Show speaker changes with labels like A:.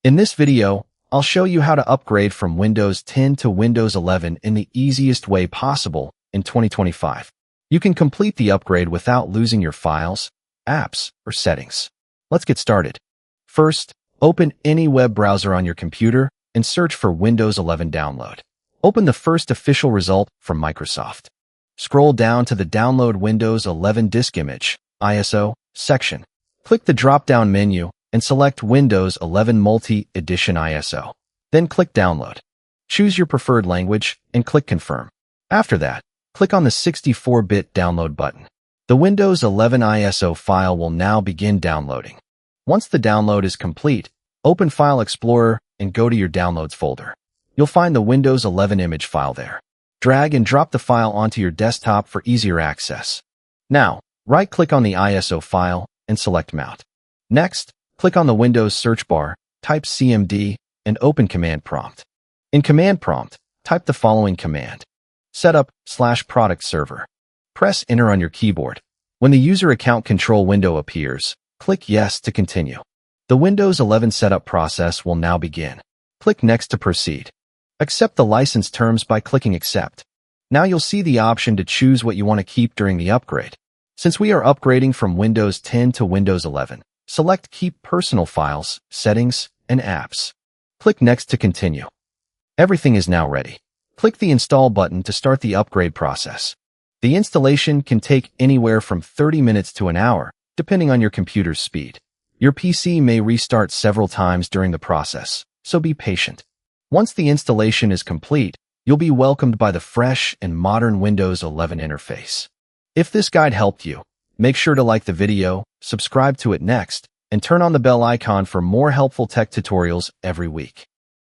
A: In this video, I'll show you how to upgrade from Windows 10 to Windows 11 in the easiest way possible in 2025. You can complete the upgrade without losing your files, apps, or settings. Let's get started. First, open any web browser on your computer and search for Windows 11 download. Open the first official result from Microsoft. Scroll down to the Download Windows 11 Disk Image, ISO, section. Click the drop-down menu and select Windows 11 Multi-Edition ISO. Then click Download. Choose your preferred language and click Confirm. After that, click on the 64-bit download button. The Windows 11 ISO file will now begin downloading. Once the download is complete, open File Explorer and go to your Downloads folder. You'll find the Windows 11 image file there. Drag and drop the file onto your desktop for easier access. Now, right-click on the ISO file and select Mount. Next, click on the Windows search bar, type CMD, and open Command Prompt. In Command Prompt, type the following command: setup/product server. Press Enter on your keyboard. When the User Account Control window appears, click Yes to continue. The Windows 11 setup process will now begin. Click Next to proceed. Accept the license terms by clicking Accept. Now you'll see the option to choose what you want to keep during the upgrade. Since we are upgrading from Windows 10 to Windows 11, select Keep Personal Files, Settings, and Apps. Click Next to continue. Everything is now ready. Click the Install button to start the upgrade process. The installation can take anywhere from 30 minutes to an hour, depending on your computer's speed. Your PC may restart several times during the process, so be patient. Once the installation is complete, you'll be welcomed by the fresh and modern Windows 11 interface. If this guide helped you, make sure to like the video, subscribe to it next, and turn on the bell icon for more helpful tech tutorials every week.